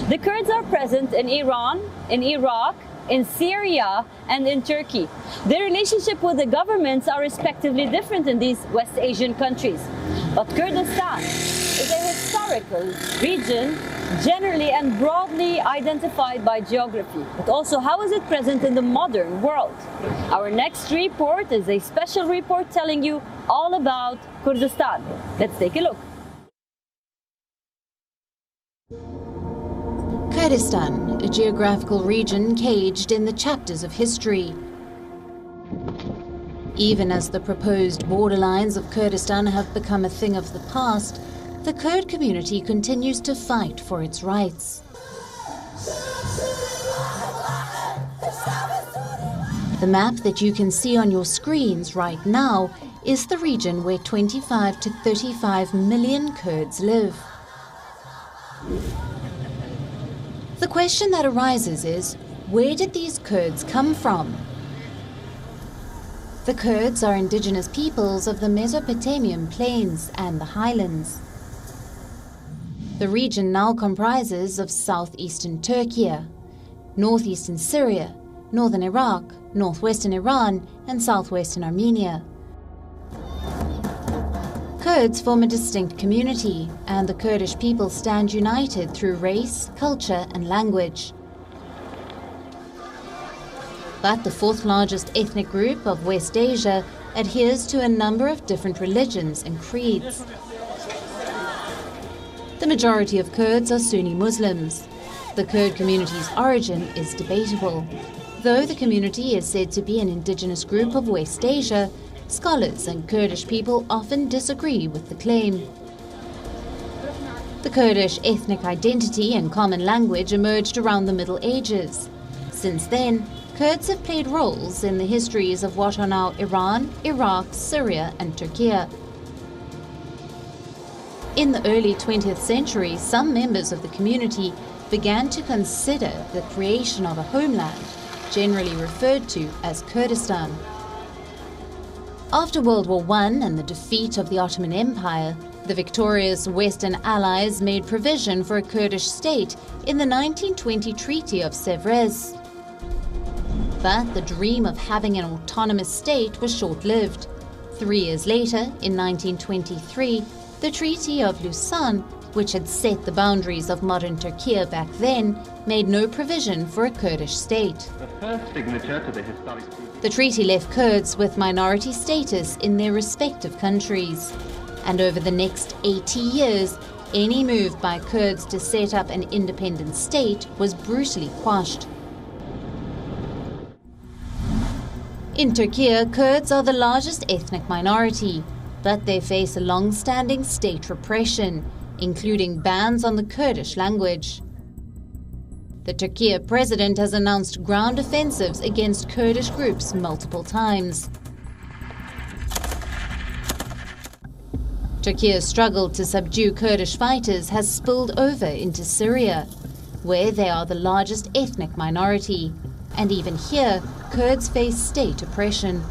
The Kurds are present in Iran, in Iraq, in Syria, and in Turkey. Their relationship with the governments are respectively different in these West Asian countries. But Kurdistan is a historical region, generally and broadly identified by geography. But also, how is it present in the modern world? Our next report is a special report telling you all about Kurdistan. Let's take a look. Kurdistan, a geographical region caged in the chapters of history. Even as the proposed borderlines of Kurdistan have become a thing of the past, the Kurd community continues to fight for its rights. The map that you can see on your screens right now is the region where 25 to 35 million Kurds live. The question that arises is, where did these Kurds come from? The Kurds are indigenous peoples of the Mesopotamian plains and the highlands. The region now comprises of southeastern Turkey, northeastern Syria, northern Iraq, northwestern Iran, and southwestern Armenia. Kurds form a distinct community, and the Kurdish people stand united through race, culture, and language. But the fourth largest ethnic group of West Asia adheres to a number of different religions and creeds. The majority of Kurds are Sunni Muslims. The Kurd community's origin is debatable. Though the community is said to be an indigenous group of West Asia, scholars and Kurdish people often disagree with the claim. The Kurdish ethnic identity and common language emerged around the Middle Ages. Since then, Kurds have played roles in the histories of what are now Iran, Iraq, Syria, and Turkey. In the early 20th century, some members of the community began to consider the creation of a homeland, generally referred to as Kurdistan. After World War I and the defeat of the Ottoman Empire, the victorious Western Allies made provision for a Kurdish state in the 1920 Treaty of Sèvres. But the dream of having an autonomous state was short-lived. 3 years later, in 1923, the Treaty of Lausanne, which had set the boundaries of modern Turkey back then, made no provision for a Kurdish state. The first signature to the historic treaty. The treaty left Kurds with minority status in their respective countries. And over the next 80 years, any move by Kurds to set up an independent state was brutally quashed. In Turkey, Kurds are the largest ethnic minority, but they face a long-standing state repression, including bans on the Kurdish language. The Turkey president has announced ground offensives against Kurdish groups multiple times. Turkey's struggle to subdue Kurdish fighters has spilled over into Syria, where they are the largest ethnic minority. And even here, Kurds face state oppression.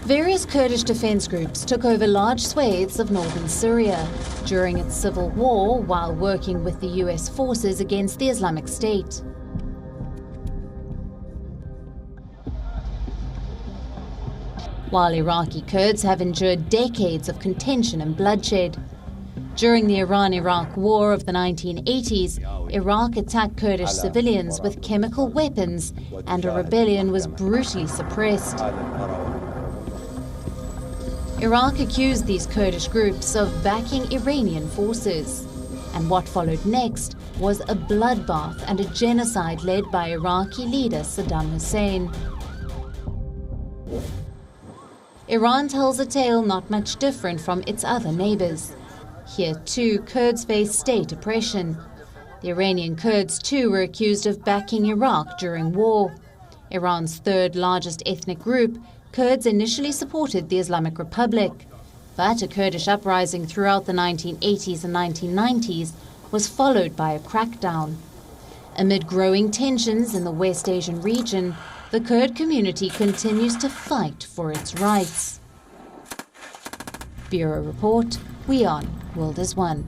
Various Kurdish defense groups took over large swathes of northern Syria during its civil war while working with the US forces against the Islamic State. While Iraqi Kurds have endured decades of contention and bloodshed. During the Iran-Iraq War of the 1980s, Iraq attacked Kurdish civilians with chemical weapons, and a rebellion was brutally suppressed. Iraq accused these Kurdish groups of backing Iranian forces, and what followed next was a bloodbath and a genocide led by Iraqi leader Saddam Hussein. Iran tells a tale not much different from its other neighbors. Here too, Kurds face state oppression. The Iranian Kurds too were accused of backing Iraq during war. Iran's third largest ethnic group, Kurds initially supported the Islamic Republic, but a Kurdish uprising throughout the 1980s and 1990s was followed by a crackdown. Amid growing tensions in the West Asian region, the Kurd community continues to fight for its rights. Bureau Report, WION World is One.